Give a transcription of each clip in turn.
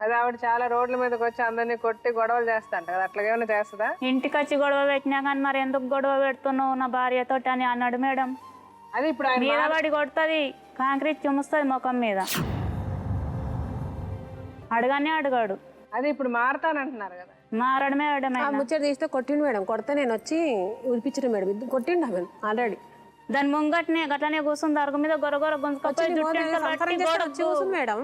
అది ఆవిడ చాలా రోడ్ల మీదకి వచ్చి అందరినీ కొట్టి గొడవలు చేస్తాంట కదా, అట్లాగేమైనా చేస్తుందా? ఇంటికి వచ్చి గొడవ పెట్టినా కానీ మరి ఎందుకు గొడవ పెడుతున్నావు నా భార్యతో అని అన్నాడు మేడం. అది ఇప్పుడు మీద పడి కొడుతుంది, కాంక్రీట్ చుముస్తుంది ముఖం మీద. అడగానే అడగాడు. అది ఇప్పుడు మారతానంటున్నారు కదా. మారడు మేడం. ముచ్చట తీస్తే కొట్టిండు మేడం. కొడితే నేను వచ్చి ఉడిపించిన మేడం. ఇది కొట్టిండు ఆమె ఆల్రెడీ. దాని ముంగట్నే గట్లనే కూర్చుంది అరుగు మీద గొరగొర గుంజుకపోయి చూస్తుంది మేడం.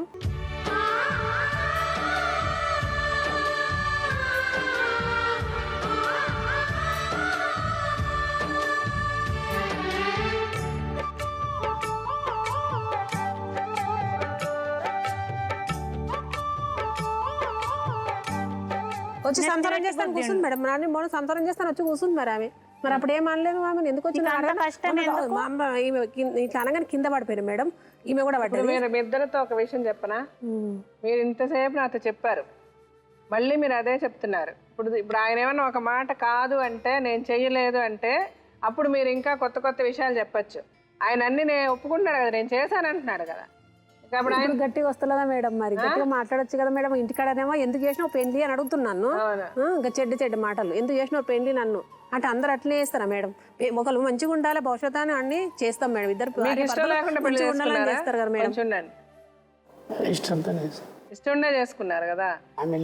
వచ్చి సంతానం చేస్తాను కూర్చుంది మేడం. మొన్న సంతానం చేస్తాను వచ్చి కూర్చుంది మరి ఆమె. మరి అప్పుడు ఏం అనలేదు ఆమె. ఎందుకు వచ్చింది ఇట్లా అనగానే కింద పడిపోయారు మేడం. ఈమె కూడా పడ్డది. మీరు మీ ఇద్దరితో ఒక విషయం చెప్పనా? మీరు ఇంతసేపు నాతో చెప్పారు, మళ్ళీ మీరు అదే చెప్తున్నారు. ఇప్పుడు ఆయన ఏమన్నా ఒక మాట కాదు అంటే, నేను చెయ్యలేదు అంటే, అప్పుడు మీరు ఇంకా కొత్త కొత్త విషయాలు చెప్పచ్చు. ఆయన అన్ని నేను ఒప్పుకుంటున్నాడు కదా, నేను చేశాను అంటున్నాడు కదా. ఇప్పుడు ఆయన గట్టిగా వస్తలేదా మేడం? మరి గట్టిగా మాట్లాడొచ్చు కదా మేడం. ఇంటికాడనేమో ఎందుకు చేసినావు పెళ్లి అని అడుగుతున్నాను. ఇంకా చెడ్డ మాటలు ఎందుకు చేసినావు పెళ్లి నన్ను అంటే అందరు అట్లనే చేస్తారా మేడం? ఒకళ్ళు మంచిగా ఉండాలి భవిష్యత్తు అని అన్ని చేస్తాం మేడం. ఇద్దరు చేస్తారు కదా మేడం. ఇష్టండే చేసుకున్నారు కదా.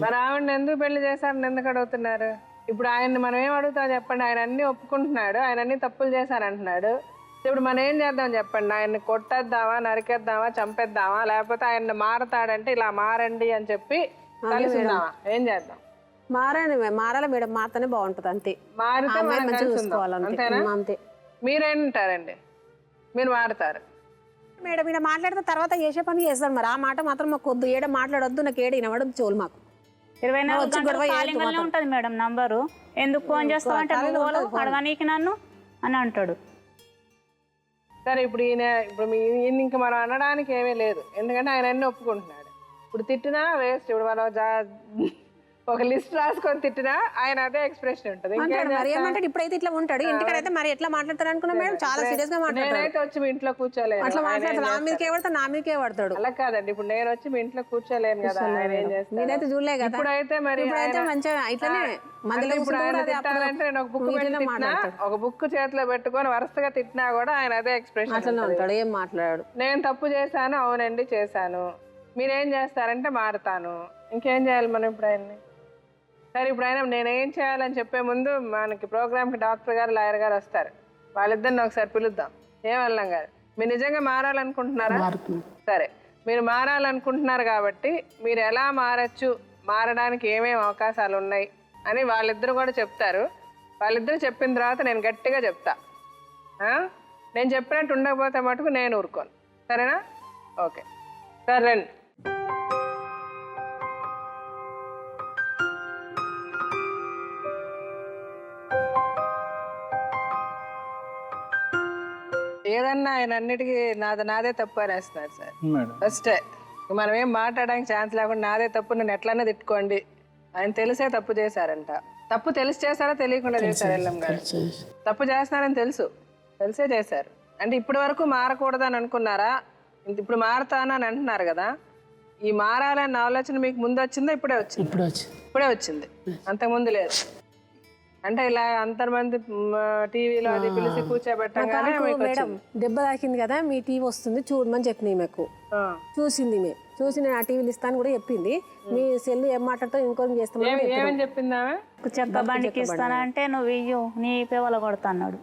మరి ఆవిడ ఎందుకు పెళ్లి చేశారని ఎందుకు అడుగుతున్నారు? ఇప్పుడు ఆయన్ని మనం ఏం అడుగుతాం చెప్పండి? ఆయన అన్ని ఒప్పుకుంటున్నాడు, ఆయన అన్ని తప్పులు చేశారంటున్నాడు. ఇప్పుడు మనం ఏం చేద్దాం చెప్పండి? ఆయన్ని కొట్టేద్దామా, నరికేద్దామా, చంపేద్దామా, లేకపోతే ఆయన మారతాడంటే ఇలా మారండి అని చెప్పి కలిసి ఉందామా? ఏం చేద్దాం? మారాలి మేడం. మాతనే బాగుంటది అంతే. మారితే మంచిగా చూసుకోవాలి అంతే. మీరేంటారండి? మీరు మారుతారు మేడం. ఈయన మాట్లాడితే తర్వాత చేసే పని చేస్తాడు. మరి ఆ మాట మాత్రం మాకు వద్దు. ఏడ మాట్లాడొద్దు. నాకు ఏడ వినవడం చోలు మాకు 24 గంటలు ఉంటది మేడం నంబరు. ఎందుకు ఫోన్ చేస్తావంటే అడగనీకి నన్ను అని అంటాడు. సరే ఇప్పుడు ఈయన ఇంకా మనం అనడానికి ఏమీ లేదు, ఎందుకంటే ఆయన అన్ని ఒప్పుకుంటున్నాడు. ఇప్పుడు తిట్టినా వేస్ట్. ఇప్పుడు మనం ఒక లిస్ట్ రాసుకొని తిట్టినా ఆయన అదే ఎక్స్ప్రెషన్ ఉంటుంది. ఇప్పుడైతే ఇట్లా ఉంటాడు. ఇంటికైతే మరి ఎట్లా మాట్లాడతారు అనుకున్నా మేడం. చాలా సీరియస్ గా నేనైతే వచ్చి మీ ఇంట్లో కూర్చోలేను. అట్లా మాట్లాడతాడు. నా మీదకే పడతాడు, నా మీదకే పడతాడు. అలా కాదండి, ఇప్పుడు నేను వచ్చి మీ ఇంట్లో కూర్చోలేను కదా. ఆయన ఏం చేస్తాను? నేనైతే చూడలే కదా. ఇప్పుడైతే మరి మంచిగా ఇట్లానే ఇప్పుడు ఆయన తిట్టాలంటే నేను ఒక బుక్ చేతిలో పెట్టుకొని వరుసగా తిట్టినా కూడా ఆయన అదే ఎక్స్ప్రెషన్ అట్లనే ఉంటాడు. ఏం మాట్లాడాడు? నేను తప్పు చేశాను, అవునండి చేశాను, మీరేం చేస్తారంటే మారుతాను. ఇంకేం చేయాలి మనం ఇప్పుడు ఆయన్ని? సరే ఇప్పుడు ఆయన నేనేం చేయాలని చెప్పే ముందు మనకి ప్రోగ్రామ్కి డాక్టర్ గారు, లాయర్ గారు వస్తారు. వాళ్ళిద్దరిని ఒకసారి పిలుద్దాం. ఏమల్లం గారు, మీరు నిజంగా మారాలనుకుంటున్నారా? సరే, మీరు మారాలనుకుంటున్నారు కాబట్టి మీరు ఎలా మారచ్చు, మారడానికి ఏమేమి అవకాశాలు ఉన్నాయి అని వాళ్ళిద్దరు కూడా చెప్తారు. వాళ్ళిద్దరు చెప్పిన తర్వాత నేను గట్టిగా చెప్తా. నేను చెప్పినట్టు ఉండకపోతే మటుకు నేను ఊరుకోను. సరేనా? ఓకే, సరే రండి. ఏదన్నా ఆయన అన్నిటికీ నాదే తప్పు అనేస్తున్నారు సార్. ఫస్టే మనం ఏం మాట్లాడడానికి ఛాన్స్ లేకుండా నాదే తప్పు, నేను ఎట్లన్నా తిట్టుకోండి. ఆయన తెలిసే తప్పు చేశారంట. తప్పు తెలిసి చేశారా తెలియకుండా చేశారు? ఎల్లం గారు తప్పు చేస్తున్నారని తెలిసే చేశారు. అంటే ఇప్పటి వరకు మారకూడదని అనుకున్నారా? ఇప్పుడు మారతానని అంటున్నారు కదా. ఈ మారాలన్న ఆలోచన మీకు ముందు వచ్చిందా? ఇప్పుడే వచ్చింది. అంతకుముందు లేదు. అంటే ఇలా అంతమంది టీవీలో అది పిలిచి కూర్చోబెట్టగానే మేడం దెబ్బ తాకింది కదా, మీ టీవీ వస్తుంది చూడమని చెప్పిన ఈమెకు. చూసింది. చూసి నేను ఆ టీవీలు ఇస్తాను కూడా చెప్పింది. మీ సెల్ ఏం మాట్లాడుతూ ఇంకోటి చేస్తామని ఏమని చెప్పింది ఆమె? చెక్క బండికి ఇస్తానంటే నువ్వు ఇయ్యు, నీ పేవల కొడతా అన్నాడు.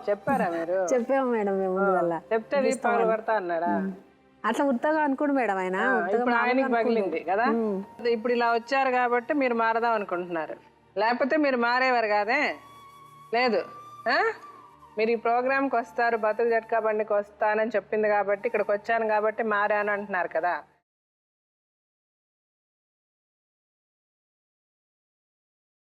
చెప్పారా మీరు? చెప్పాము మేడం మేము ముందు వల్ల. చెప్తే దీపావళి కొడతా అన్నాడా? అట్లా ఉత్తగా అనుకోండి మేడం. ఆయన ఇప్పుడు ఆయనకి పగిలింది కదా. ఇప్పుడు ఇలా వచ్చారు కాబట్టి మీరు మారదాం అనుకుంటున్నారు, లేకపోతే మీరు మారేవారు కాదే. లేదు, మీరు ఈ ప్రోగ్రామ్కి వస్తారు, బతుకు జట్కా బండికి వస్తానని చెప్పింది కాబట్టి ఇక్కడికి వచ్చాను కాబట్టి మారాను అంటున్నారు కదా.